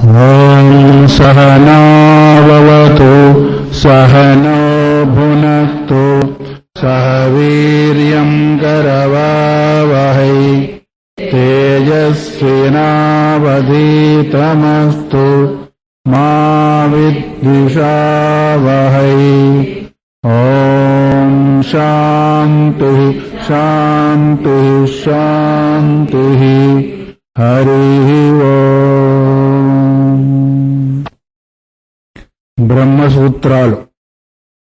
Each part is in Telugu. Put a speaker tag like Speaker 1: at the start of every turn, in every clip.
Speaker 1: ఓం సహనావవతు సహనో భునక్తు సహ వీర్యం కరవావహై తేజస్వినావధీతమస్తు మా విద్విషావహై. ఓం శాంతి శాంతి శాంతి. హరి ఓం. బ్రహ్మసూత్రాలు.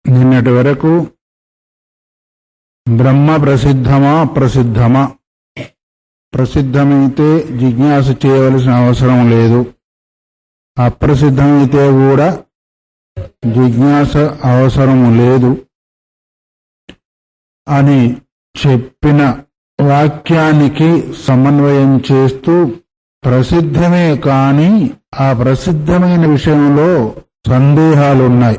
Speaker 1: నిన్నటి వరకు బ్రహ్మ ప్రసిద్ధమా అప్రసిద్ధమా, ప్రసిద్ధమైతే జిజ్ఞాస చేయవలసిన అవసరం లేదు, అప్రసిద్ధమైతే కూడా జిజ్ఞాస అవసరం లేదు అని చెప్పిన వాక్యానికి సమన్వయం చేస్తూ ప్రసిద్ధమే కాని ఆ ప్రసిద్ధమైన విషయంలో సందేహాలున్నాయి,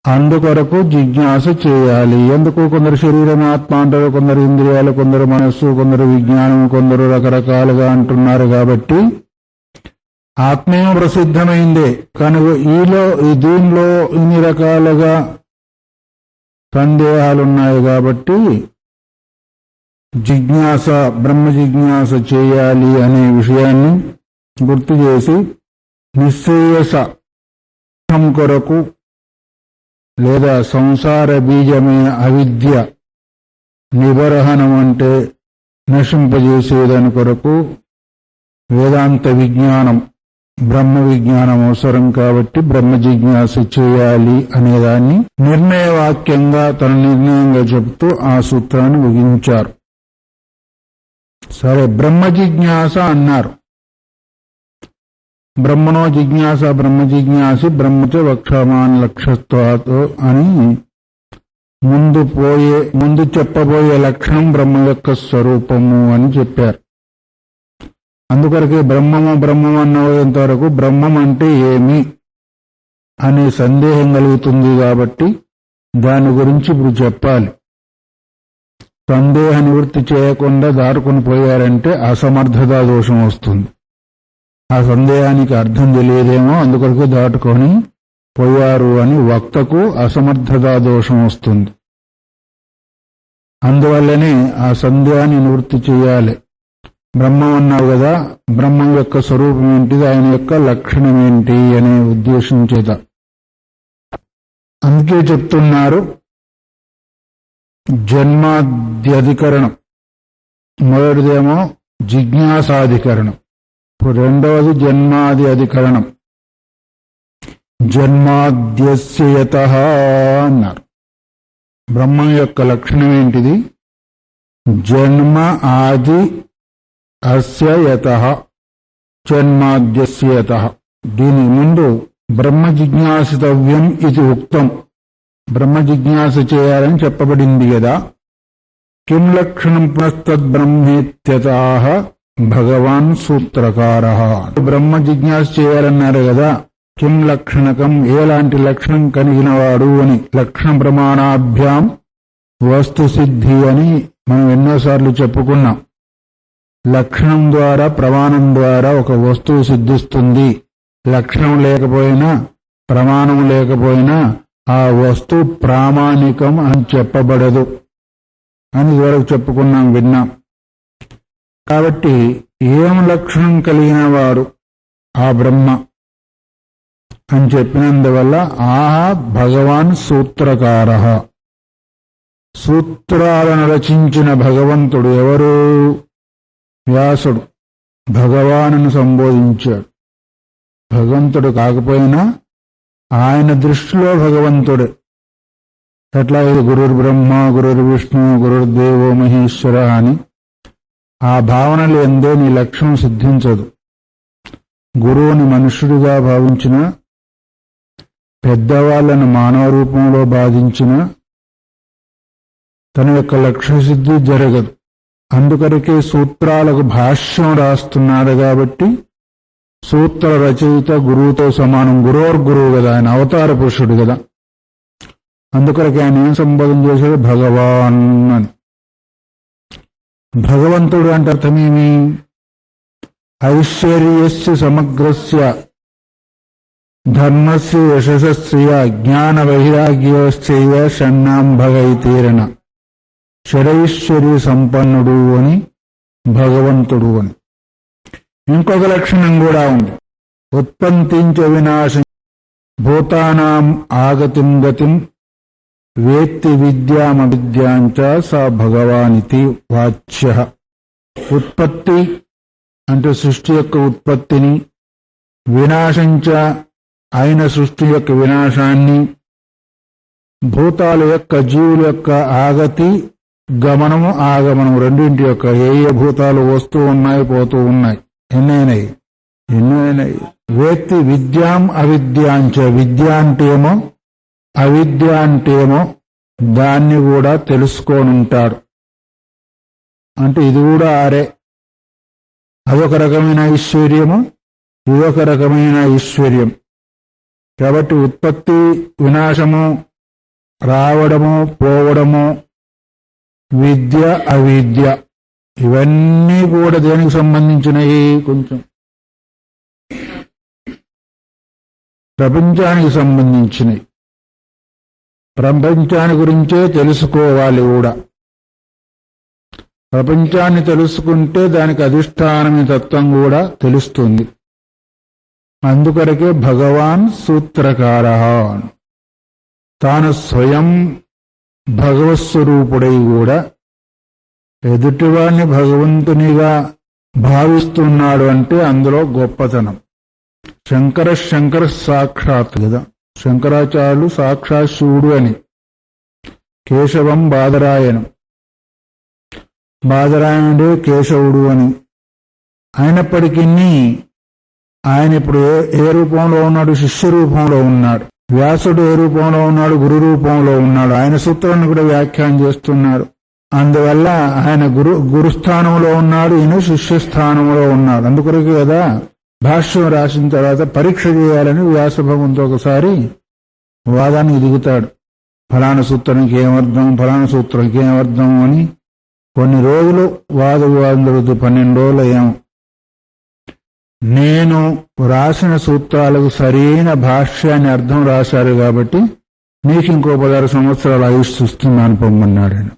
Speaker 1: అందుకొరకు జిజ్ఞాస చేయాలి. ఎందుకు? కొందరు శరీరం ఆత్మ అంటారు, కొందరు ఇంద్రియాలు, కొందరు మనస్సు, కొందరు విజ్ఞానం, కొందరు రకరకాలుగా అంటున్నారు. కాబట్టి ఆత్మేయం ప్రసిద్ధమైందే, కనుక దీనిలో ఇన్ని రకాలుగా సందేహాలున్నాయి. కాబట్టి జిజ్ఞాస, బ్రహ్మ జిజ్ఞాస చేయాలి అనే విషయాన్ని గుర్తు చేసి నిశ్రేయస కొరకు లేదా సంసార బీజమైన అవిద్య నిబరహణం అంటే నశింపజేసేదాని కొరకు వేదాంత విజ్ఞానం, బ్రహ్మ విజ్ఞానం అవసరం. కాబట్టి బ్రహ్మ జిజ్ఞాస చేయాలి అనేదాన్ని నిర్ణయవాక్యంగా తన నిర్ణయంగా చెబుతూ ఆ సూత్రాన్ని ముగించారు. సరే, బ్రహ్మ జిజ్ఞాస అన్నారు. బ్రహ్మణో జిజ్ఞాస బ్రహ్మ జిజ్ఞాసి బ్రహ్మచ వక్షమాన్ లక్ష్యత్వాత్ అని ముందు చెప్పబోయే లక్షణం బ్రహ్మ యొక్క స్వరూపము అని చెప్పారు. అందుకొరకే బ్రహ్మము అన్నంతవరకు బ్రహ్మం అంటే ఏమి అనే సందేహం కలుగుతుంది. కాబట్టి దాని గురించి ఇప్పుడు చెప్పాలి. సందేహ నివృత్తి చేయకుండా దాటుకుని పోయారంటే అసమర్థతా దోషం వస్తుంది. ఆ సందేహానికి అర్థం తెలియదేమో, అందుకొరకు దాటుకొని పోయారు అని వక్తకు అసమర్థతా దోషం వస్తుంది. అందువల్లనే ఆ సందేహాన్ని నివృత్తి చేయాలి. బ్రహ్మం అన్నావు కదా, బ్రహ్మం యొక్క స్వరూపం ఏంటిది, ఆయన యొక్క లక్షణం ఏంటి అనే ఉద్దేశం చేత అందుకే చెప్తున్నారు. జన్మాద్యధికరణం మొదటిదేమో జిజ్ఞాసాధికరణం, రెండవది జన్మాది అధికరణం. జన్మాద్యస్య యతః అన్నారు. బ్రహ్మం యొక్క లక్షణం ఏంటిది? జన్మ ఆది అస్య యతః, జన్మాద్యస్య యతః. దీని ముందు బ్రహ్మ జిజ్ఞాసితవ్యం ఇది ఉక్తం, బ్రహ్మ జిజ్ఞాస చేయాలని చెప్పబడింది కదా. కిం లక్షణం పునస్తద్బ్రహ్మేత్యతాః భగవాన్ సూత్రకారః. బ్రహ్మ జిజ్ఞాస చేయాలన్నారు కదా, కిం లక్షణకం, ఎలాంటి లక్షణం కలిగినవాడు అని. లక్షణ ప్రమాణాభ్యాం వస్తు సిద్ధి అని మనం ఎన్నోసార్లు చెప్పుకున్నాం. లక్షణం ద్వారా, ప్రమాణం ద్వారా ఒక వస్తువు సిద్ధిస్తుంది. లక్షణం లేకపోయినా, ప్రమాణం లేకపోయినా ఆ వస్తువు ప్రామాణికం అని చెప్పబడదు అని ఇదివరకు చెప్పుకున్నాం, విన్నాం. కాబట్టి ఏం లక్షణం కలిగిన వాడు ఆ బ్రహ్మ అని చెప్పినందువల్ల ఆహా భగవాన్ సూత్రకారః. సూత్రాలను రచించిన భగవంతుడు ఎవరు? వ్యాసుడు భగవానును సంబోధించాడు. భగవంతుడు కాకపోయినా ఆయన దృష్టిలో భగవంతుడే. ఎట్లా ఇది గురుర్ బ్రహ్మ గురుర్ విష్ణు గురుర్దేవో మహేశ్వర అని ఆ భావనలు ఎందే నీ లక్ష్యం సిద్ధించదు. గురువుని మనుష్యుడిగా భావించిన, పెద్దవాళ్లను మానవ రూపంలో బాధించిన తన యొక్క లక్ష్య సిద్ధి జరగదు. అందుకొరకే సూత్రాలకు భాష్యం రాస్తున్నాడు. కాబట్టి సూత్ర రచయిత గురువుతో సమానం. గురువు కదా, ఆయన అవతార పురుషుడు కదా. అందుకొరకే ఆయన ఏం సంబోధన చేశాడు? భగవాన్ అని. భగవంతుడు అంటే అర్థమేమి? ఐశ్వర్యస్య సమగ్రస్య ధర్మస్య యశస్య జ్ఞాన వైరాగ్యశ్చైవ షణ్ణాంభగైతీరణ. షడైశ్వర్య సంపన్నుడు అని భగవంతుడు అని. ఇంకొక లక్షణం కూడా ఉంది. ఉత్పత్తించ వినాశం భూతానాం ఆగతిం గతిం వేత్తి విద్యామవిద్యాంచ స భగవానితి వాచ్య. ఉత్పత్తి అంటే సృష్టి యొక్క ఉత్పత్తిని, వినాశంచ అయిన సృష్టి యొక్క వినాశాన్ని, భూతాల యొక్క జీవుల యొక్క ఆగతి గమనము ఆగమనము రెండింటి యొక్క ఏ ఏ భూతాలు వస్తూ ఉన్నాయి పోతూ ఉన్నాయి, ఎన్నైనాయి. వేత్తి విద్యాం అవిద్యాంచ. విద్య అంటేమో అవిద్య అంటేమో దాన్ని కూడా తెలుసుకోనుంటాడు. అంటే ఇది కూడా ఆరే. అదొక రకమైన ఐశ్వర్యము, ఇదొక రకమైన ఐశ్వర్యం. కాబట్టి ఉత్పత్తి వినాశము, రావడము పోవడము, విద్య అవిద్య ఇవన్నీ కూడా దేనికి సంబంధించినవి? కొంచెం ప్రపంచానికి సంబంధించినవి. ప్రపంచాన్ని గురించే తెలుసుకోవాలి కూడా. ప్రపంచాన్ని తెలుసుకుంటే దానికి అధిష్టానమైన తత్వం కూడా తెలుస్తుంది. అందుకొరకే భగవాన్ సూత్రకార. తాను స్వయం భగవత్స్వరూపుడై కూడా ఎదుటివాణ్ణి భగవంతునిగా భావిస్తున్నాడు అంటే అందులో గొప్పతనం. శంకర సాక్షాత్ కదా. శంకరాచార్యులు సాక్షాత్ శివుడు అని. కేశవం బాదరాయణం, బాదరాయణుడే కేశవుడు అని. అయినప్పటికీ ఆయన ఇప్పుడు ఏ రూపంలో ఉన్నాడు? శిష్య రూపంలో ఉన్నాడు. వ్యాసుడు ఏ రూపంలో ఉన్నాడు? గురు రూపంలో ఉన్నాడు. ఆయన సూత్రాన్ని కూడా వ్యాఖ్యానం చేస్తున్నాడు. అందువల్ల ఆయన గురుస్థానంలో ఉన్నాడు, ఈయన శిష్యస్థానంలో ఉన్నాడు. అందుకొరకు కదా భాష్యం రాసిన తర్వాత పరీక్ష చేయాలని వ్యాస భగవంతుడు ఒకసారి వాదానికి దిగుతాడు. ఫలానా సూత్రానికి ఏమర్థం, ఫలానా సూత్రానికి ఏమర్థం అని కొన్ని రోజులు వాద వివాదం జరుగుతుంది. 12 రోజులు ఏమో. నేను రాసిన సూత్రాలకు సరైన భాష్యాన్ని అర్థం రాశారు కాబట్టి నీకు ఇంకో 16 సంవత్సరాలు ఆయుష్ ఇస్తున్నాను పొమ్మన్నాడు ఆయన.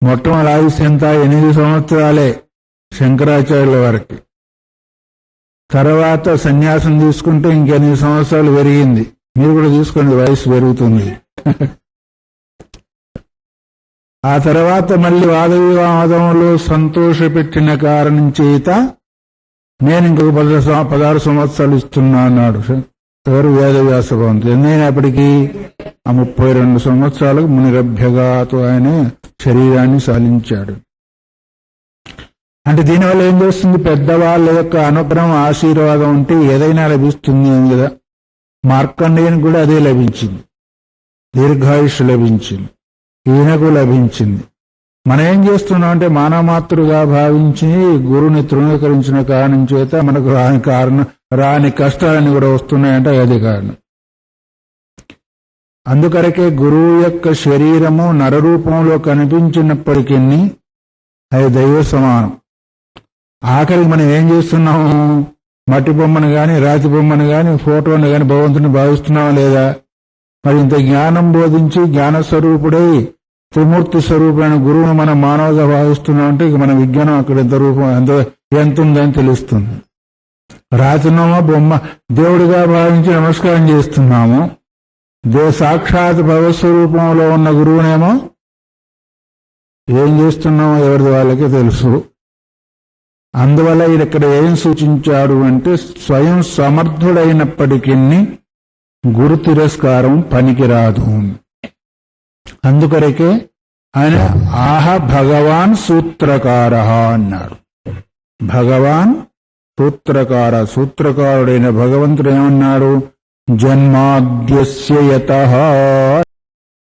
Speaker 1: మొట్టమొదటి ఆయుష్ ఎంత? 8 సంవత్సరాలే శంకరాచార్యుల వారికి. తర్వాత సన్యాసం తీసుకుంటే ఇంక 8 సంవత్సరాలు పెరిగింది. మీరు కూడా తీసుకోండి, వయసు పెరుగుతుంది. ఆ తర్వాత మళ్ళీ వాద వివాదంలో సంతోషపెట్టిన కారణం చేత నేను ఇంకొక 16 సంవత్సరాలు ఇస్తున్నా అన్నాడు. ఎవరు? వేదవ్యాస భగవంతుడు. ఎన్నైనప్పటికీ ఆ 32 సంవత్సరాలకు మునిరభ్యగాతో ఆయన శరీరాన్ని సాధించాడు. అంటే దీనివల్ల ఏం చేస్తుంది? పెద్దవాళ్ళ యొక్క అనుగ్రహం ఆశీర్వాదం ఉంటే ఏదైనా లభిస్తుంది అని కదా. మార్కండేయునికి కూడా అదే లభించింది. దీర్ఘాయుష్ లభించింది, ఈయనకు లభించింది. మనం ఏం చేస్తున్నాం అంటే మానమాతృగా భావించి గురుని తృణీకరించిన కారణం చేత మనకు రాని కష్టాలన్నీ కూడా వస్తున్నాయంటే అది కారణం. అందుకరకే గురువు యొక్క శరీరము నరరూపంలో కనిపించినప్పటికీ అది దైవ సమానం. ఆఖరికి మనం ఏం చేస్తున్నాము? మట్టి బొమ్మను గాని, రాతి బొమ్మను గాని, ఫోటోను గాని భగవంతుని భావిస్తున్నామా లేదా? మరి ఇంత జ్ఞానం బోధించి జ్ఞానస్వరూపుడై త్రిమూర్తి స్వరూపమైన గురువును మనం మానవుగా భావిస్తున్నాం అంటే ఇక మన విజ్ఞానం అక్కడ ఎంత రూపం ఎంత ఉందని తెలుస్తుంది. రాతినోమో బొమ్మ దేవుడిగా భావించి నమస్కారం చేస్తున్నాము. సాక్షాత్ భగవత్స్వరూపంలో ఉన్న గురువునేమో ఏం చేస్తున్నామో ఎవరిది వాళ్ళకే తెలుసు. అందువల్ల ఇక్కడ ఏం సూచించాడు అంటే స్వయం సమర్థుడైనప్పటికీ గురు తిరస్కారం పనికిరాదు. అందుకొరకే ఆయన ఆహ భగవాన్ సూత్రకార అన్నాడు. భగవాన్ సూత్రకార, సూత్రకారుడైన భగవంతుడు ఏమన్నాడు? జన్మాద్యస్య యతః.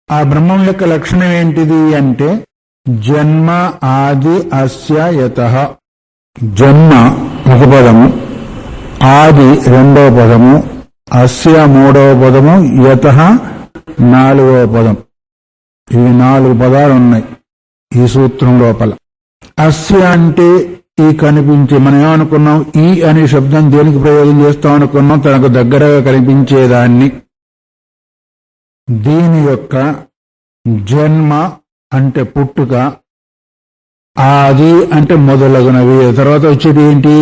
Speaker 1: ఆ బ్రహ్మం యొక్క లక్షణం ఏంటిది అంటే జన్మ ఆది అస్య యతః. జన్మ ఒక పదము, ఆది 2వ పదము, అస్య 3వ పదము, యతః 4వ పదం. ఇవి 4 పదాలు ఉన్నాయి ఈ సూత్రం లోపల. అస్య అంటే ఈ కనిపించే, మనం ఏమనుకున్నాం, ఈ అనే శబ్దం దేనికి ప్రయోగం చేస్తాం అనుకున్నాం, తనకు దగ్గరగా కనిపించేదాన్ని. దీని యొక్క జన్మ అంటే పుట్టుక, ఆది అంటే మొదలగునవి. తర్వాత వచ్చేది ఏంటి?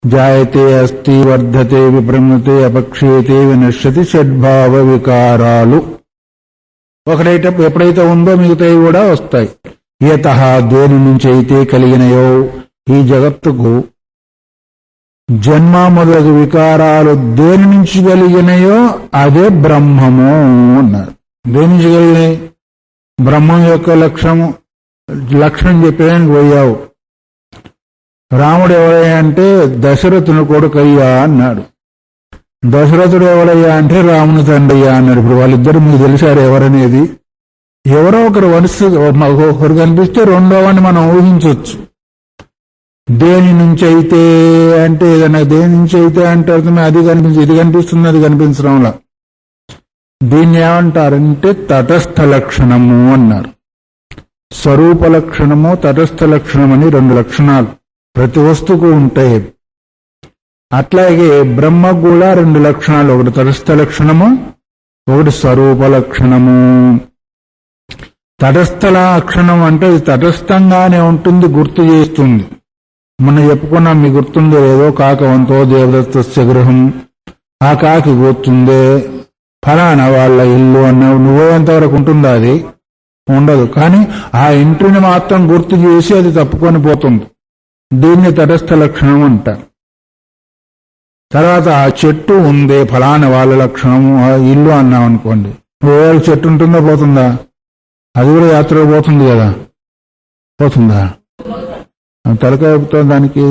Speaker 1: జాయతే అస్తి వర్ధతే విభ్రమతే అపక్షేతే వినశ్యతి షడ్భావ వికారాలు. ఒకటైతే ఎప్పుడైతే ఉందో మిగతాయి కూడా వస్తాయి. యతః దేని నుంచి అయితే కలిగినయో ఈ జగత్తుకు జన్మ మొదలగు వికారాలు దేని నుంచి కలిగినాయో అదే బ్రహ్మము అన్నారు. దేని నుంచి కలిగినాయి? బ్రహ్మం యొక్క లక్షణం చెప్పేదానికి పోయావు. రాముడు ఎవరయ్యా అంటే దశరథుని కొడుకయ్యా అన్నాడు. దశరథుడు ఎవరయ్యా అంటే రాముని తండ్రయ్యా అన్నాడు. ఇప్పుడు వాళ్ళిద్దరు మీకు తెలిసారు ఎవరనేది. ఎవరో ఒకరు ఒకరు కనిపిస్తే రెండో వాడిని మనం ఊహించవచ్చు. దేని నుంచి అయితే అంటే ఏదైనా దేని నుంచి అయితే అంటే అర్థమే అది ఇది కనిపిస్తుంది, అది కనిపించడంలా. దీన్ని ఏమంటారంటే తటస్థ లక్షణము అన్నారు. స్వరూప లక్షణము, తటస్థ లక్షణం అని రెండు లక్షణాలు ప్రతి వస్తువుకు ఉంటాయి. అట్లాగే బ్రహ్మ కూడా రెండు లక్షణాలు, ఒకటి తటస్థ లక్షణము, ఒకటి స్వరూప లక్షణము. తటస్థ లక్షణం అంటే తటస్థంగానే ఉంటుంది, గుర్తు చేస్తుంది. మనం చెప్పుకున్నాం, మీకు గుర్తుందో ఏదో, కాకవంతో దేవదత్తస్య గృహం, ఆ కాకి గుర్తుందే, ఫలానా వాళ్ళ ఇల్లు అన్నావు. నువ్వేంతవరకు ఉంటుందా? అది ఉండదు. కానీ ఆ ఇంటిని మాత్రం గుర్తు చేసి అది తప్పుకొని పోతుంది. దీన్ని తటస్థ లక్షణం అంటారు. తర్వాత ఆ చెట్టు ఉందే, ఫలానా వాళ్ళ లక్షణము, ఆ ఇల్లు అన్నాం అనుకోండి. చెట్టు ఉంటుందా పోతుందా? అది కూడా యాత్రకు పోతుంది కదా, పోతుందా? తలకాయతో దానికి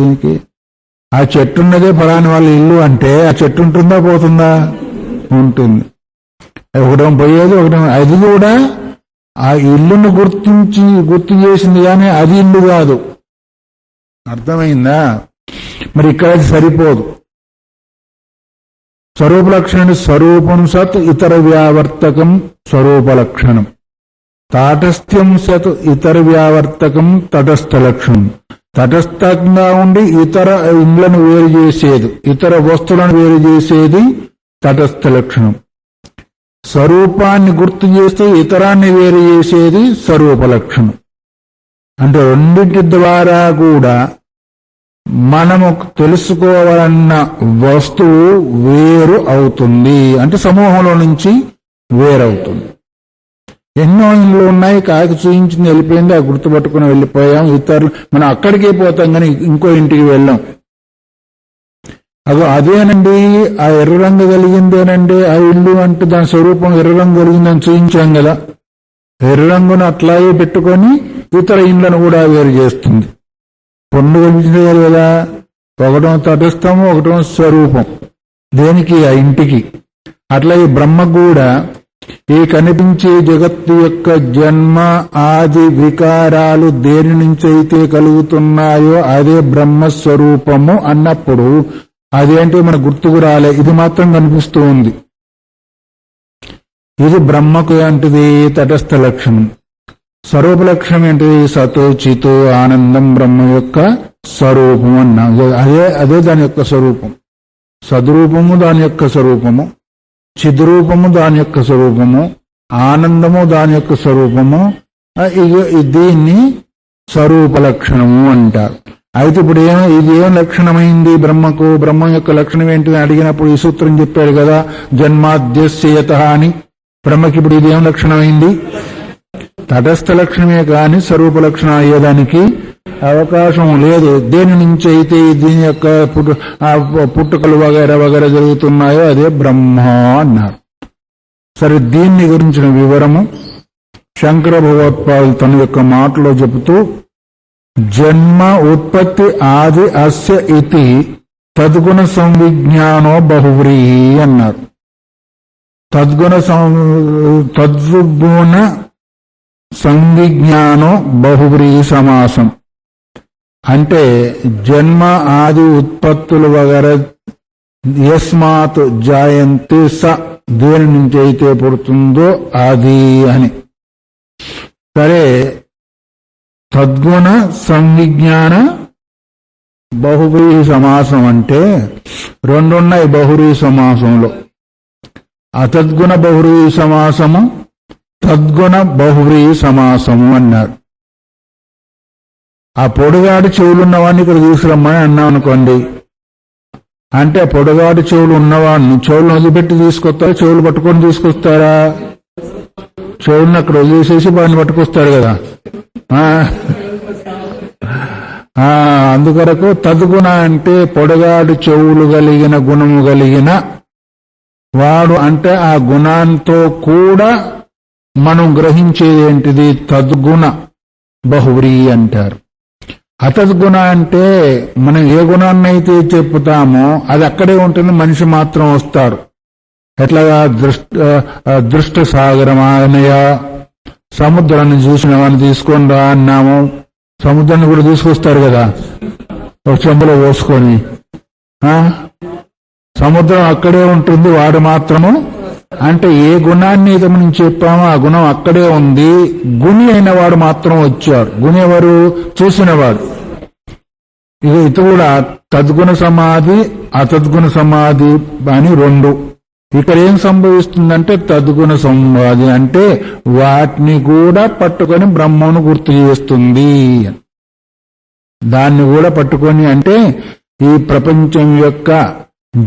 Speaker 1: ఆ చెట్టు ఉన్నదే ఫలానా వాళ్ళ ఇల్లు అంటే ఆ చెట్టు ఉంటుందా పోతుందా? ఉంటుంది. ఒకటం పోయేది, ఒకటం. అది కూడా ఆ ఇల్లును గుర్తు చేసింది కానీ అది ఇల్లు కాదు. అర్థమైందా? మరి ఇక్కడ అది సరిపోదు. స్వరూప లక్షణం స్వరూపం సత్ ఇతర వ్యావర్తకం స్వరూప లక్షణం, తాటస్థ్యం సత్ ఇతర వ్యావర్తకం తటస్థ లక్షణం. తటస్థంగా ఉండి ఇతర ఇండ్లను వేరు చేసేది, ఇతర వస్తువులను వేరు చేసేది తటస్థ లక్షణం. స్వరూపాన్ని గుర్తు చేస్తే ఇతరాన్ని వేరు చేసేది స్వరూప లక్షణం. అంటే రెండింటి ద్వారా కూడా మనము తెలుసుకోవాలన్న వస్తువు వేరు అవుతుంది, అంటే సమూహంలో నుంచి వేరవుతుంది. ఎన్నో ఇండ్లు ఉన్నాయి, కాకి చూయించింది వెళ్ళిపోయింది, ఆ గుర్తుపట్టుకుని వెళ్ళిపోయాం. ఇతరులు మనం అక్కడికే పోతాం కానీ ఇంకో ఇంటికి వెళ్ళాం. అదేనండి ఆ ఎర్ర రంగు కలిగిందేనండి ఆ ఇల్లు అంటే దాని స్వరూపం ఎర్ర రంగు కలిగిందని చూయించాం కదా. ఎర్ర రంగును అట్లాగే పెట్టుకొని ఇతర ఇండ్లను కూడా వేరు చేస్తుంది. రెండు కనిపించలేదు కదా, ఒకటం తటస్థము, ఒకటం స్వరూపం. దేనికి? ఆ ఇంటికి. అట్లాగే బ్రహ్మ కూడా ఈ కనిపించే జగత్తు యొక్క జన్మ ఆది వికారాలు దేని నుంచి అయితే కలుగుతున్నాయో అదే బ్రహ్మస్వరూపము అన్నప్పుడు అదేంటో మనకు గుర్తుకు రాలే, ఇది మాత్రం కనిపిస్తూ ఉంది. ఇది బ్రహ్మకు ఏంటిది? తటస్థ లక్షణం. స్వరూప లక్షణం ఏంటిది? సతో చితో ఆనందం బ్రహ్మ యొక్క స్వరూపం అన్నా. అదే దాని యొక్క స్వరూపం. సద్రూపము దాని యొక్క స్వరూపము, చిద్రూపము దాని యొక్క స్వరూపము, ఆనందము దాని యొక్క స్వరూపము. దీన్ని స్వరూప లక్షణము అంటారు. అయితే ఇప్పుడు ఇది ఏం లక్షణమైంది బ్రహ్మకు? బ్రహ్మ యొక్క లక్షణం ఏంటిని అడిగినప్పుడు ఈ సూత్రం చెప్పాడు కదా, జన్మాద్యస్యత అని. బ్రహ్మకి ఇప్పుడు ఇది ఏం లక్షణమైంది? తటస్థ లక్షణమే కాని స్వరూప లక్షణం అయ్యేదానికి అవకాశం లేదు. దేని నుంచి అయితే దీని యొక్క పుట్టుకలు వగైరా వగైరా జరుగుతున్నాయో అదే బ్రహ్మ అన్నారు. సరే, దీన్ని గురించిన వివరము శంకర భగవత్పాదులు తన యొక్క మాటలో చెబుతూ, జన్మ ఉత్పత్తి ఆది అస్య ఇతి తద్గుణ సంవిజ్ఞానో బహువ్రీహి అన్నారు. తద్గుణ సంవిజ్ఞానో బహువ్రీహి సమాసం. అంటే జన్మ ఆది ఉత్పత్తులు వగైరా యస్మాత్ జాయంతే స, దేని నుంచి అయితే పుడుతుందో అది అని. సరే, తద్గుణ సంవిజ్ఞాన బహువ్రీహి సమాసం అంటే రెండున్నాయి బహువ్రీహి సమాసంలో. అతద్గుణ బహువ్రీహి సమాసము, తద్గుణ బహువ్రీహి సమాసము అన్నారు. ఆ పొడుగాడు చెవులున్నవాడిని ఇక్కడ తీసుకురమ్మని అన్నాం అనుకోండి, అంటే పొడుగాడు చెవులు ఉన్నవాడిని చెవులు వదిలిపెట్టి తీసుకొస్తారా, చెవులు పట్టుకొని తీసుకొస్తారా? చెవులను అక్కడ వదిలేసేసి వాడిని పట్టుకొస్తారు కదా. అందుకొరకు తద్గుణ అంటే పొడగాడు చెవులు కలిగిన గుణము కలిగిన వాడు, అంటే ఆ గుణంతో కూడా మనం గ్రహించేది ఏంటిది? తద్గుణ బహువ్రీ అంటారు. అతద్గుణ అంటే మనం ఏ గుణాన్నైతే చెప్పుతామో అది అక్కడే ఉంటుంది, మనిషి మాత్రం వస్తారు. ఎట్లాగా దృష్ట సాగరమానయ, సముద్రాన్ని చూసిన వాడిని తీసుకొని రా అన్నాము, సముద్రాన్ని కూడా తీసుకొస్తారు కదా ఒక చెంబులో పోసుకొని. సముద్రం అక్కడే ఉంటుంది, వాడు మాత్రము. అంటే ఏ గుణాన్ని అయితే మనం చెప్పామో ఆ గుణం అక్కడే ఉంది. గుణి అయిన వాడు మాత్రం వచ్చాడు. గుణి ఎవరు? చూసినవాడు. ఇది కూడా తద్గుణ సమాధి అతద్గుణ సమాధి అని రెండు. ఇక్కడ ఏం సంభవిస్తుందంటే తద్గుణ సమాధి అంటే వాటిని కూడా పట్టుకొని బ్రహ్మను గుర్తు చేస్తుంది. దాన్ని కూడా పట్టుకొని అంటే ఈ ప్రపంచం యొక్క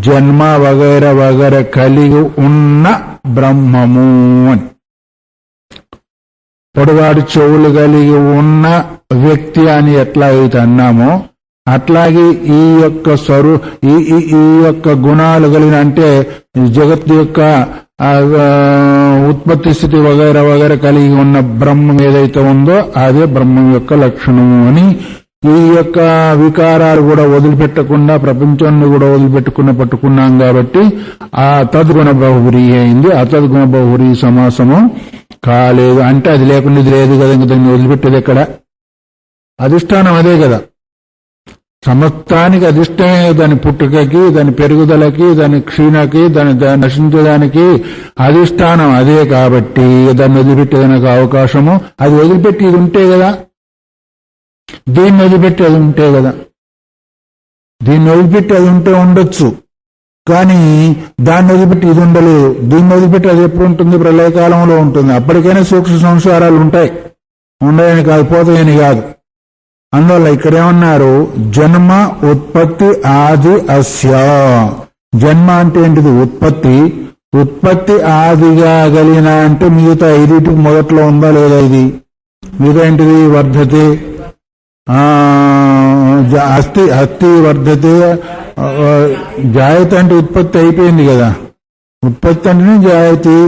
Speaker 1: జన్మ వగైర వగైర కలిగి ఉన్న బ్రహ్మము అని. పొడవాడు చెవులు కలిగి ఉన్న వ్యక్తి అని ఎట్లా అయితే అన్నామో అట్లాగే ఈ యొక్క ఈ యొక్క గుణాలు కలిగిన, అంటే జగత్ యొక్క ఉత్పత్తి స్థితి వగైర వగైర కలిగి ఉన్న బ్రహ్మం ఏదైతే ఉందో అదే బ్రహ్మం యొక్క లక్షణము అని. ఈ యొక్క వికారాలు కూడా వదిలిపెట్టకుండా ప్రపంచాన్ని కూడా పట్టుకున్నాం కాబట్టి ఆ తద్గుణ బహువ్రీ అయింది. అతద్గుణ బహువ్రీ సమాసము కాలేదు. అంటే అది లేకుండా ఇది లేదు కదా, ఇంక దాన్ని వదిలిపెట్టేది ఎక్కడ? అధిష్టానం అదే కదా, సమస్తానికి అధిష్టమే. దాని పుట్టుకకి, దాని పెరుగుదలకి, దాని క్షీణకి, దాని నశించడానికి అధిష్టానం అదే. కాబట్టి దాన్ని వదిలిపెట్టేదానికి అవకాశము, అది వదిలిపెట్టి ఇది ఉంటే కదా, దీన్ని వదిలిపెట్టి అది ఉంటే కదా. దీన్ని వదిలిపెట్టి అది ఉంటే ఉండొచ్చు, కానీ దాన్ని వదిలిపెట్టి ఇది ఉండలేదు. దీన్ని వదిలిపెట్టి అది ఎప్పుడు ఉంటుంది? ప్రళయకాలంలో ఉంటుంది. అప్పటికైనా సూక్ష్మ సంసారాలు ఉంటాయి, ఉండయని కాదు, పోతాయని కాదు. అందువల్ల ఇక్కడేమన్నారు? జన్మ ఉత్పత్తి ఆది అస్య. జన్మ అంటే ఏంటిది? ఉత్పత్తి. ఉత్పత్తి ఆదిగా కలిగిన అంటే మిగతా ఐదింటికి మొదట్లో ఉందా లేదా? ఇది మిగతా ఏంటిది? వర్ధతే, అస్థి వర్ధతే. జాయతి అంటే ఉత్పత్తి అయిపోయింది కదా. ఉత్పత్తి అంటేనే జాయతి.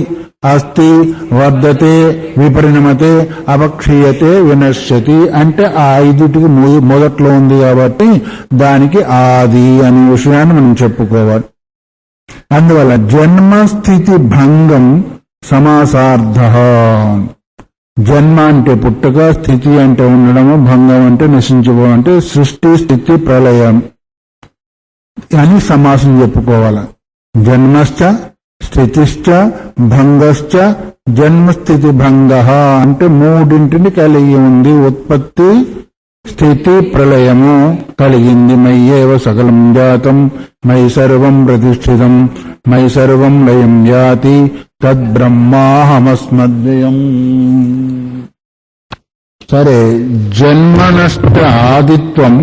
Speaker 1: అస్థి వర్ధతే విపరిణమతే అపక్షీయతే వినశ్యతి అంటే ఆ ఐదుటికి మొదట్లో ఉంది కాబట్టి దానికి ఆది అనే విషయాన్ని మనం చెప్పుకోవాలి. అందువల్ల జన్మస్థితి భంగం సమాసార్థ. జన్మ అంటే పుట్టుక, స్థితి అంటే ఉండడము, భంగం అంటే నశించిపోవడం, అంటే సృష్టి స్థితి ప్రళయం అని సమాసం చెప్పుకోవాలి. జన్మశ్చ స్థితిశ్చ భంగశ్చ. జన్మస్థితి భంగ అంటే మూడింటిని కలిగి ఉంది. ఉత్పత్తి స్థితి ప్రళయము కలిగింది. మయ్యేవ సకలం జాతం మయి సర్వం ప్రతిష్ఠితం మయి సర్వం లయం యాతి తద్బ్రహ్మాహమస్మద్వ్యయం. సరే, జన్మనష్ట ఆదిత్వం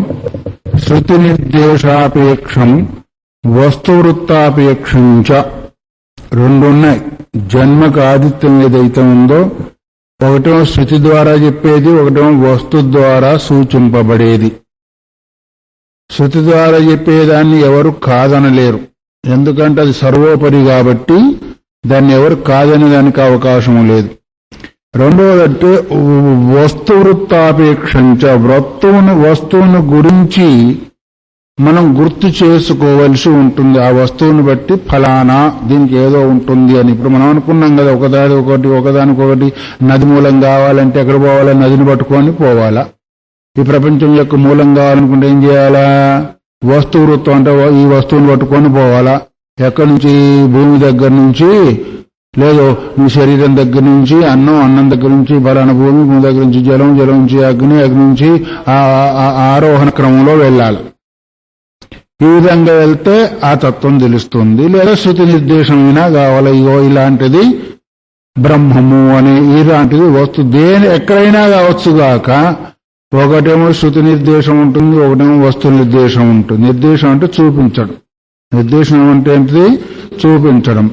Speaker 1: శృతి నిర్దేశాపేక్షం వస్తువృత్తాపేక్షం చ. రెండు ఉన్నాయి. జన్మకు ఆదిత్యం ఏదైతే ఉందో ఒకటేమో శృతి ద్వారా చెప్పేది, ఒకటేమో వస్తు ద్వారా సూచింపబడేది. శృతి ద్వారా చెప్పేదాన్ని ఎవరు కాదనలేరు, ఎందుకంటే అది సర్వోపరి కాబట్టి దాన్ని ఎవరు కాదనే దానికి అవకాశం లేదు. రెండవదంటే వస్తువృత్తాపేక్షంచ. వస్తువును గురించి మనం గుర్తు చేసుకోవలసి ఉంటుంది. ఆ వస్తువుని బట్టి ఫలానా దీనికి ఏదో ఉంటుంది అని. ఇప్పుడు మనం అనుకున్నాం కదా, ఒకదానికొకటి నది మూలం కావాలంటే ఎక్కడ పోవాలా? నదిని పట్టుకొని పోవాలా. ఈ ప్రపంచం యొక్క మూలం కావాలనుకుంటే ఏం చేయాలా? వస్తువృత్తం అంటే ఈ వస్తువుని పట్టుకొని పోవాలా. ఎక్కడి నుంచి? భూమి దగ్గర నుంచి లేదు ఈ శరీరం దగ్గర నుంచి అన్నం దగ్గర నుంచి బలాన భూమి దగ్గర నుంచి జలం నుంచి అగ్ని నుంచి ఆరోహణ క్రమంలో వెళ్ళాలి. ఈ విధంగా వెళ్తే ఆ తత్వం తెలుస్తుంది. లేదా శృతి నిర్దేశమైనా కావాలి. ఇగో ఇలాంటిది బ్రహ్మము అని ఇలాంటిది వస్తు ఎక్కడైనా కావచ్చుగాక. ఒకటేమో శృతి నిర్దేశం ఉంటుంది, ఒకటేమో వస్తు నిర్దేశం ఉంటుంది. నిర్దేశం అంటే చూపించడం, నిర్దేశం అంటే ఏంటిది? చూపించడం.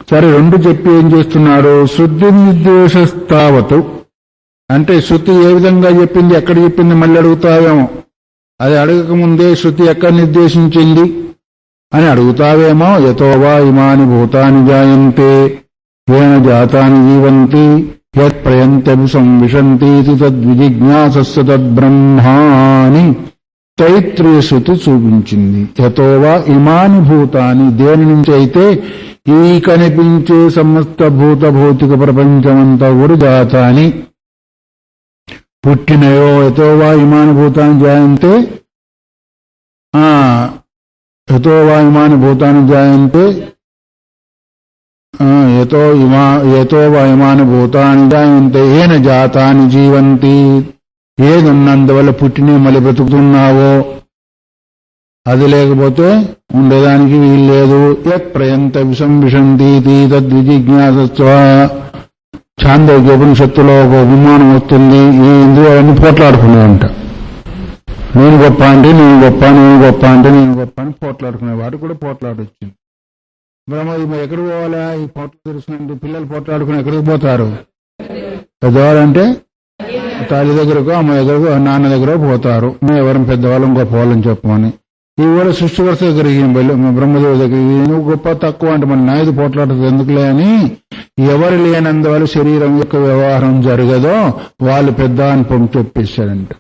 Speaker 1: సరే, రెండు చెప్పి ఏం చేస్తున్నారు? శృతి నిర్దేశస్తావతు అంటే శృతి ఏ విధంగా చెప్పింది, ఎక్కడ చెప్పింది మళ్ళీ అడుగుతావేమో. అది అడగకముందే శృతి ఎక్కడ నిర్దేశించింది అని అడుగుతావేమో. యతోవా ఇమాని భూతాని జాయంతే ఏన జాతాని జీవంతి యత్ ప్రయంత్యభి సంవిశంతి తద్విజిజ్ఞాసస్య తద్బ్రహ్మాని తైత్రీయ శృతి చూపించింది. యతోవా ఇమాని భూతాని, దేని నుంచి అయితే ఈ కనిపించే సమస్త భౌతిక ప్రపంచమంతా కూడా జాతాని పుట్టినయో. యతోవా ఇమాని భూతాని జాయంతే, యతోవా ఇమాని భూతాని జాయంతే, యతోవా ఇమాని భూతాని జాయంతే ఏన జాతాని జీవంతి, ఏదున్నందువల్ల పుట్టినే మళ్ళీ బ్రతుకుతున్నావో అది లేకపోతే ఉండేదానికి వీల్లేదు. యత్ ప్రయంత విషంతి తద్విజిజ్ఞాసస్వ. ఛాందోగ్యోపనిషత్తులో ఒక ఉపమానం వస్తుంది. ఈ ఇంద్రియాలన్నీ పోట్లాడుకున్నాయంట. నేను గొప్ప అంటే నేను గొప్ప, నేను గొప్ప అంటే నేను గొప్ప అని పోట్లాడుకునే వాడు కూడా పోట్లాడొచ్చింది. బ్రహ్మ ఎక్కడికి పోవాలా? ఈ పోట్లు తెలుసుకుంటే పిల్లలు పోట్లాడుకుని ఎక్కడికి పోతారు? పెద్దవాళ్ళంటే తల్లి దగ్గరకు, అమ్మ దగ్గరకు, నాన్న దగ్గర పోతారు. మేము ఎవరం పెద్దవాళ్ళం గొప్పవాళ్ళని చెప్పమని. ఈ కూడా సృష్టికర్త దగ్గరికి బ్రహ్మదేవుడి దగ్గరికి నువ్వు గొప్ప తక్కువ అంటే మన నాయుడు పోట్లాడుతుంది ఎందుకులే అని ఎవరు లేనందువల్ల శరీరం యొక్క వ్యవహారం జరగదో వాళ్ళు పెద్ద అని చెప్పేశాడంట.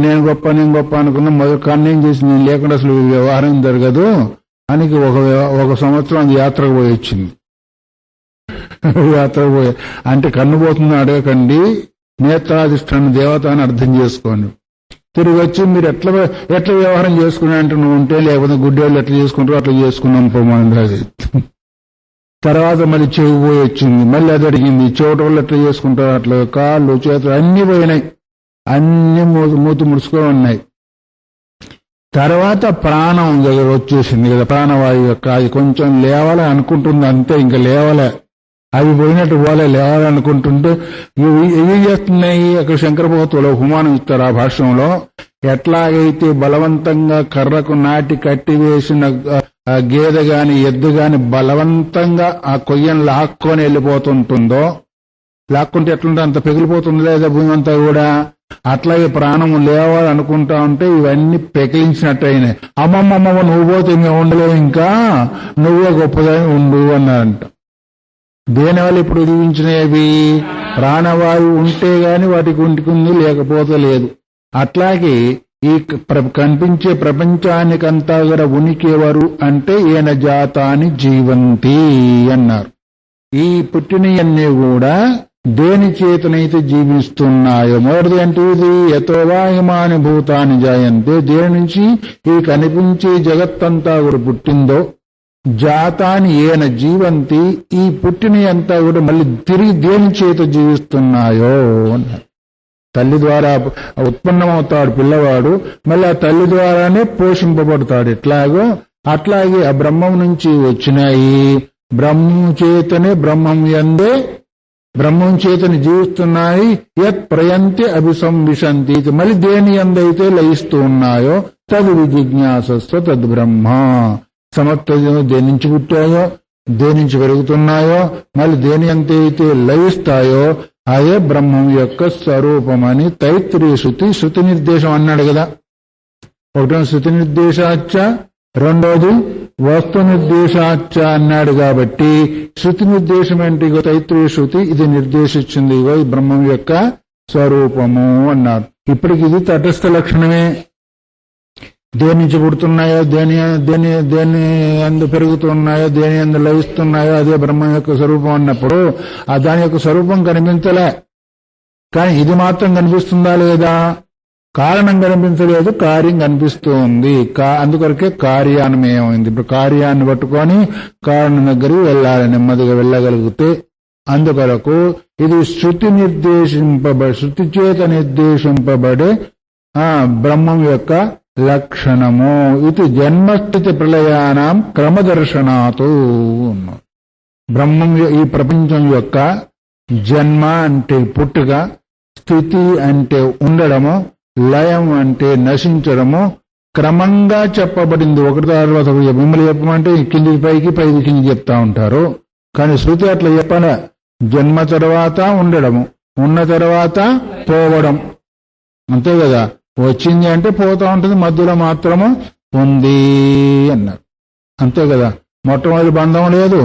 Speaker 1: నేను గొప్ప అనుకున్నా. మొదటి కానీ ఏం చేసి నేను లేకుండా అసలు వ్యవహారం జరగదు అని ఒక సంవత్సరం అది యాత్రకు పోయి వచ్చింది. యాత్రకు పోయి అంటే కన్ను పోతుందని అడగకండి, నేత్రాధిష్టాన దేవత అని అర్థం చేసుకోండి. తిరిగి వచ్చి మీరు ఎట్లా వ్యవహారం చేసుకున్నా అంటే నువ్వు ఉంటే, లేకపోతే గుడ్డేళ్ళు ఎట్లా చేసుకుంటారో అట్లా చేసుకున్నాం పోమంది. అది తర్వాత మళ్ళీ చెవి పోయి వచ్చింది. మళ్ళీ అది అడిగింది, చెవిట వాళ్ళు ఎట్లా చేసుకుంటారో అట్లా. కాళ్ళు చేతులు అన్ని పోయినాయి, అన్ని మూతి ముడుచుకొని ఉన్నాయి. తర్వాత ప్రాణం దగ్గర వచ్చేసింది కదా, ప్రాణవాయువు యొక్క. అది కొంచెం లేవాలని అనుకుంటుంది అంతే, ఇంకా లేవలే. అవి పోయినట్టు పోలే, లేవాలనుకుంటుంటే ఇవి చేస్తున్నాయి. అక్కడ శంకర భగవత్తులో హుమానం ఇస్తారు ఆ భాష్యంలో. ఎట్లాగైతే బలవంతంగా కర్రకు నాటి కట్టివేసిన గేదె గాని ఎద్దు గాని బలవంతంగా ఆ కొయ్యను లాక్కొని వెళ్ళిపోతుంటుందో, లాక్కుంటే ఎట్లుంటే అంత పెగిలిపోతుంది లేదా భూమి అంతా కూడా. అట్లాగే ప్రాణము లేవాలనుకుంటా ఉంటే ఇవన్నీ పెకిలించినట్టు అయినాయి. అమ్మమ్మమ్మ నువ్వు పోతే ఇంకా ఉండలేవు, ఇంకా నువ్వే గొప్పదని ఉండు అన్నారంట. దేనివల్ల ఇప్పుడు జీవించినవి? ప్రాణవాయువు ఉంటే గాని వాటికి ఉంటుకుంది, లేకపోతే లేదు. అట్లాగే ఈ కనిపించే ప్రపంచానికంతా కూడా ఉనికి ఎవరు అంటే ఏన జాతాని జీవంతి అన్నారు. ఈ పుట్టినవన్నీ కూడా దేని చేతనైతే జీవిస్తున్నాయో. మొదటిది అంటే ఇది యతోవాహిమాని భూతాని జాయంతే, దేని నుంచి ఈ కనిపించే జగత్తంతా కూడా పుట్టిందో. జాతాని ఏన జీవంతి, ఈ పుట్టినంతా కూడా మళ్ళీ తిరిగి దేని చేత జీవిస్తున్నాయో అన్నారు. తల్లి ద్వారా ఉత్పన్నమవుతాడు పిల్లవాడు, మళ్ళీ ఆ తల్లి ద్వారానే పోషింపబడతాడు. ఎట్లాగో అట్లాగే ఆ బ్రహ్మం నుంచి వచ్చినాయి. బ్రహ్మం చేతనే బ్రహ్మం యందే బ్రహ్మం చేతని జీవిస్తున్నాయి. యత్ ప్రయంతి అభిసంవిశంతి, మళ్ళీ దేని యందైతే లయిస్తూ ఉన్నాయో తదు విజిజ్ఞాసస్వ తద్ బ్రహ్మ. సమస్త దేని నుంచి పుట్టాయో, దేని నుంచి పెరుగుతున్నాయో, మళ్ళీ దేని ఎంతైతే లయిస్తాయో అదే బ్రహ్మం యొక్క స్వరూపమని తైత్రీయ శృతి నిర్దేశం అన్నాడు కదా. ఒకటో శృతి నిర్దేశాచ్చ, రెండోది వస్తు నిర్దేశాచ్చ అన్నాడు. కాబట్టి శృతి నిర్దేశం ఏంటి? తైత్రీయ శృతి ఇది నిర్దేశించింది, ఇగో ఈ బ్రహ్మం యొక్క స్వరూపము అన్నారు. ఇప్పటికి ఇది తటస్థ లక్షణమే. దేని నుంచి పుడుతున్నాయో, దేని అందు పెరుగుతున్నాయో, దేని అందు లయిస్తున్నాయో అదే బ్రహ్మం యొక్క స్వరూపం అన్నప్పుడు ఆ దాని యొక్క స్వరూపం కనిపించలే. కానీ ఇది మాత్రం కనిపిస్తుందా లేదా? కారణం కనిపించలేదు, కార్యం కనిపిస్తుంది. అందుకొరకే కార్యాన్మయమైంది. ఇప్పుడు కార్యాన్ని పట్టుకొని కారణం దగ్గరికి వెళ్ళాలి, నెమ్మదిగా వెళ్ళగలిగితే. అందుకొరకు ఇది శృతి చేత నిర్దేశింపబడే బ్రహ్మం యొక్క లక్షణము. ఇది జన్మస్థితి ప్రళయానాం క్రమదర్శనాతు. బ్రహ్మం ఈ ప్రపంచం యొక్క జన్మ అంటే పుట్టుక, స్థితి అంటే ఉండడము, లయం అంటే నశించడము క్రమంగా చెప్పబడింది. ఒకటి తర్వాత మిమ్మల్ని చెప్పమంటే కింది పైకి పైకి కింది చెప్తా ఉంటారు. కానీ శృతి అట్లా చెప్పాలా? జన్మ తర్వాత ఉండడము, ఉన్న తర్వాత పోవడం, అంతే కదా. వచ్చింది అంటే పోతా ఉంటుంది, మధ్యలో మాత్రము ఉంది అన్నారు, అంతే కదా. మొట్టమొదటి బంధం లేదు,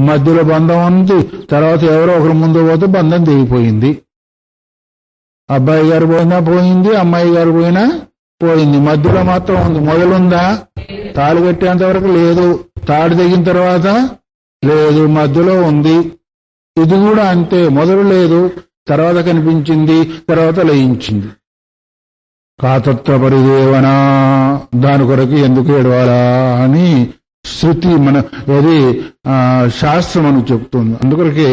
Speaker 1: మధ్యలో బంధం ఉంది, తర్వాత ఎవరో ఒకరు ముందు పోతే బంధం తెగిపోయింది. అబ్బాయి గారు పోయినా పోయింది, అమ్మాయి గారు పోయినా పోయింది, మధ్యలో మాత్రం ఉంది. మొదలుందా? తాళి కట్టేంత వరకు లేదు, తాడు తెగిన తర్వాత లేదు, మధ్యలో ఉంది. ఇది కూడా అంతే, మొదలు లేదు, తర్వాత కనిపించింది, తర్వాత లయించింది. కాతత్వ పరిదేవన, దాని కొరకు ఎందుకు ఏడవాలా అని శృతి అది శాస్త్రం అని చెప్తుంది. అందుకొరకే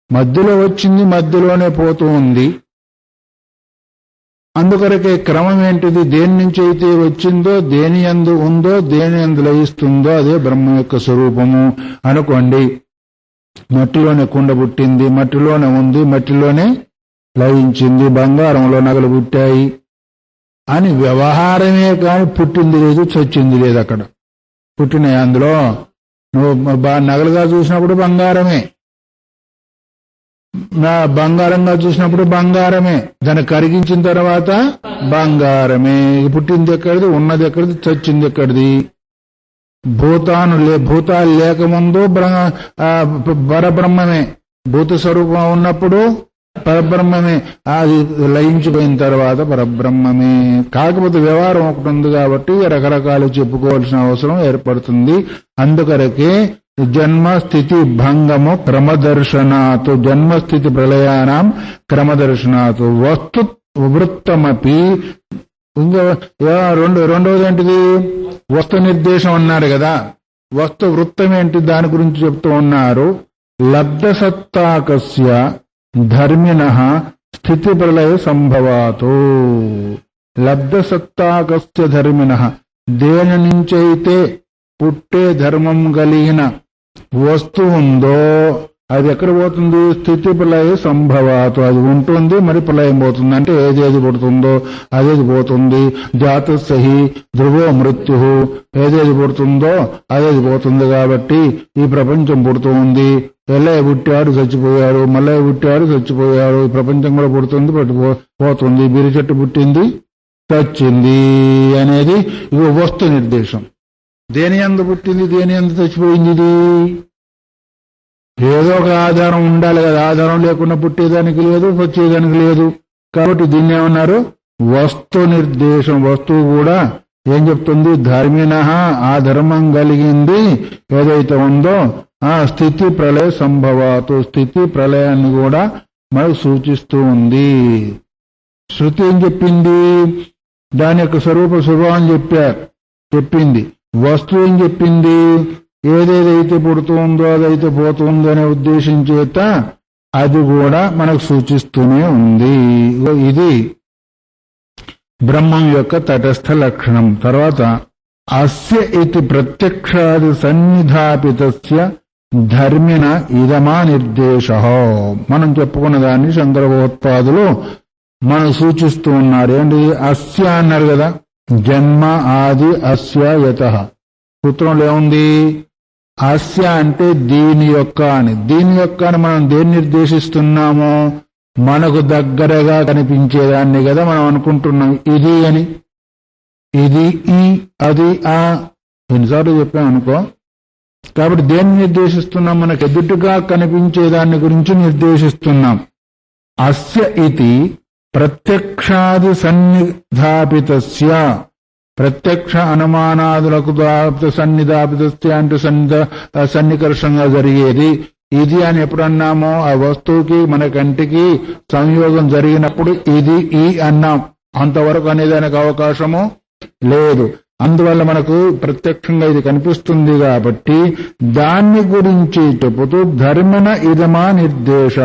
Speaker 1: మధ్యలో వచ్చింది, మధ్యలోనే పోతూ ఉంది. అందుకొరకే క్రమం ఏంటిది? దేని నుంచి అయితే వచ్చిందో, దేని యందు ఉందో, దేని యందు లయిస్తుందో అదే బ్రహ్మ యొక్క స్వరూపము అనుకోండి. మట్టిలోనే కుండ పుట్టింది, మట్టిలోనే ఉంది, మట్టిలోనే లయించింది. బంగారంలో నగలు పుట్టాయి అని వ్యవహారమే కానీ పుట్టింది లేదు, చచ్చింది లేదు. అక్కడ పుట్టినాయి, అందులో నువ్వు నగలుగా చూసినప్పుడు బంగారమే, బంగారంగా చూసినప్పుడు బంగారమే, దాన్ని కరిగించిన తర్వాత బంగారమే. పుట్టింది ఎక్కడిది, ఉన్నది ఎక్కడిది, చచ్చింది ఎక్కడిది? భూతాలు లేకముందు పరబ్రహ్మమే, భూత స్వరూపం ఉన్నప్పుడు పరబ్రహ్మమే, అది లయించిపోయిన తర్వాత పరబ్రహ్మమే. కాకపోతే వ్యవహారం ఒకటి ఉంది కాబట్టి రకరకాలు చెప్పుకోవాల్సిన అవసరం ఏర్పడుతుంది. అందుకొరకే జన్మస్థితి భంగము క్రమదర్శనాతు, జన్మస్థితి ప్రళయానాం క్రమదర్శనాతు. వస్తు వృత్తమపి. ఇంకా రెండవది ఏంటిది? వస్తు నిర్దేశం అన్నారు కదా. వస్తు వృత్తం ఏంటి, దాని గురించి చెప్తూ ఉన్నారు. లబ్ధసత్తాకస్య ధర్మిణః స్థితి ప్రళయ సంభవాతో. లబ్ధసత్తాకస్య ధర్మిణః, దేని నుంచైతే పుట్టే ధర్మం కలిగిన వస్తువు ఉందో అది ఎక్కడ పోతుంది? స్థితి ప్రళయ సంభవాతో. అది ఉంటుంది, మరి ప్రళయం పోతుంది. అంటే ఏదేది పుడుతుందో అదేది పోతుంది. జాతస్సహి ధ్రువో మృత్యు, ఏదేది పుడుతుందో అదేది పోతుంది. కాబట్టి ఈ ప్రపంచం పుడుతూ ఉంది. ఎల్లయ్య పుట్టాడు, చచ్చిపోయాడు, మల్లయ్య పుట్టాడు, చచ్చిపోయాడు. ఈ ప్రపంచం కూడా పుడుతుంది, పోతుంది. బిరి చెట్టు పుట్టింది, చచ్చింది అనేది ఇవి వస్తు నిర్దేశం. దేని యందు పుట్టింది, దేని యందు చచ్చిపోయింది? ఇది ఏదో ఒక ఆధారం ఉండాలి కదా. ఆధారం లేకుండా పుట్టేదానికి లేదు, వచ్చేదానికి లేదు. కాబట్టి దీన్ని ఏమన్నారు? వస్తు నిర్దేశం. వస్తువు కూడా ఏం చెప్తుంది? ధర్మిణః, ఆ ధర్మం కలిగింది ఏదైతే ఉందో ఆ స్థితి ప్రళయ సంభవాతు, స్థితి ప్రళయాన్ని కూడా మనకు సూచిస్తూ ఉంది. శృతి ఏం చెప్పింది? దాని యొక్క స్వభావం చెప్పింది. వస్తువు ఏం చెప్పింది? ఏదేదైతే పుడుతుందో అదైతే పోతుందో అనే ఉద్దేశం చేత అది కూడా మనకు సూచిస్తూనే ఉంది. ఇది బ్రహ్మం యొక్క తటస్థ లక్షణం. తర్వాత అస్య ఇతి ప్రత్యక్షాది సన్నిధాపితస్య ధర్మిణ ఇదమా నిర్దేశ. మనం చెప్పుకున్న దాన్ని శంకరభగవత్పాదులు మనం సూచిస్తూ ఉన్నారు. ఏంటి? అస్య అన్నారు కదా, జన్మ ఆది అస్య యతః. సూత్రంలో ఏముంది? అస్య అంటే దీని యొక్క అని. దీని యొక్క అని మనం దేన్ని నిర్దేశిస్తున్నామో మనకు దగ్గరగా కనిపించేదాన్ని కదా మనం అనుకుంటున్నాం ఇది అని. ఇది ఈ, అది ఆ, ఎన్నిసార్లు చెప్పామనుకో. కాబట్టి దేన్ని నిర్దేశిస్తున్నాం? మనకు ఎదుటిగా కనిపించేదాన్ని గురించి నిర్దేశిస్తున్నాం. అస్య ఇతి ప్రత్యక్షాది సన్నిధాపితస్య, ప్రత్యక్ష అనుమానాదులకు సన్నిధాపితస్య అంటే సన్నికర్షంగా జరిగేది ఇది అని ఎప్పుడన్నామో ఆ వస్తువుకి మన కంటికి సంయోగం జరిగినప్పుడు ఇది ఈ అన్నాం. అంతవరకు అనేదానికి అవకాశము లేదు. అందువల్ల మనకు ప్రత్యక్షంగా ఇది కనిపిస్తుంది కాబట్టి దాన్ని గురించి చెబుతూ ధర్మన ఇదమా నిర్దేశ,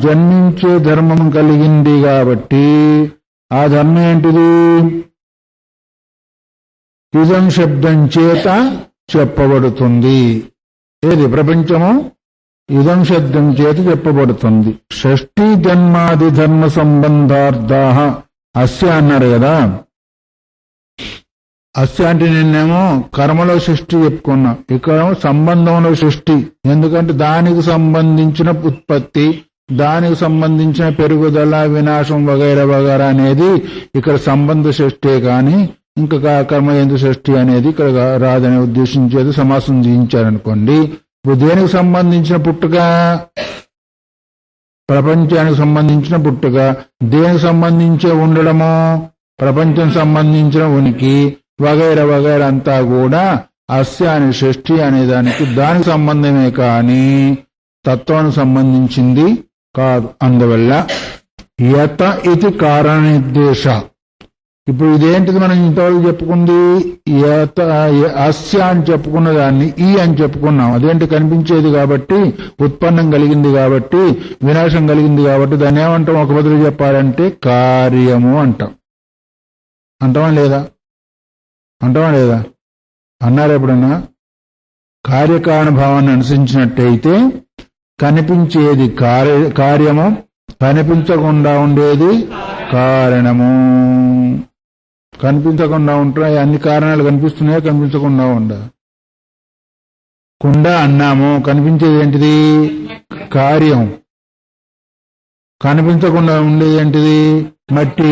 Speaker 1: జన్మించే ధర్మం కలిగింది కాబట్టి ఆ ధర్మం ఏంటిది? ఇదం శబ్దం చేత చెప్పబడుతుంది. ఏది ప్రపంచము? ఇదం శబ్దం చేత చెప్పబడుతుంది. షష్ఠీ జన్మాది ధర్మ సంబంధార్థా అస్య అన్నారు కదా. అస్య అంటే నిన్నేమో కర్మలో సృష్టి చెప్పుకున్నాం, ఇక్కడ సంబంధంలో సృష్టి. ఎందుకంటే దానికి సంబంధించిన ఉత్పత్తి, దానికి సంబంధించిన పెరుగుదల, వినాశం వగైరా వగైరా అనేది ఇక్కడ సంబంధ సృష్టి. కానీ ఇంకా కర్మయందు సృష్టి అనేది ఇక్కడ రాదని ఉద్దేశించేది సమాసం జీవించారనుకోండి. ఇప్పుడు దేనికి సంబంధించిన పుట్టుక? ప్రపంచానికి సంబంధించిన పుట్టుక. దేనికి సంబంధించే ఉండడము? ప్రపంచం సంబంధించిన ఉనికి వగైరా వగైరా అంతా కూడా అస్య అనే సృష్టి అనే దానికి సంబంధమే కానీ తత్వానికి సంబంధించింది కాదు. అందువల్ల యత ఇది కారణ నిర్దేశ. ఇప్పుడు ఇదేంటిది మనం ఇంతవరకు చెప్పుకుంది? అస్య అని చెప్పుకున్న దాన్ని ఈ అని చెప్పుకున్నాం. అదేంటి? కనిపించేది కాబట్టి, ఉత్పన్నం కలిగింది కాబట్టి, వినాశం కలిగింది కాబట్టి దాన్ని ఏమంటాం? ఒక బదులు చెప్పాలంటే కార్యము అంటాం. అంటామా లేదా? అంటామా లేదా? అన్నారు ఎప్పుడన్నా? కార్యకారణ భావాన్ని అనుసరించినట్టయితే కనిపించేది కార్యము, కనిపించకుండా ఉండేది కారణము. కనిపించకుండా ఉంటున్నాయి అన్ని కారణాలు కనిపిస్తున్నాయా? కనిపించకుండా కుండ అన్నాము, కనిపించేది ఏంటిది? కార్యం. కనిపించకుండా ఉండేది ఏంటిది? మట్టి.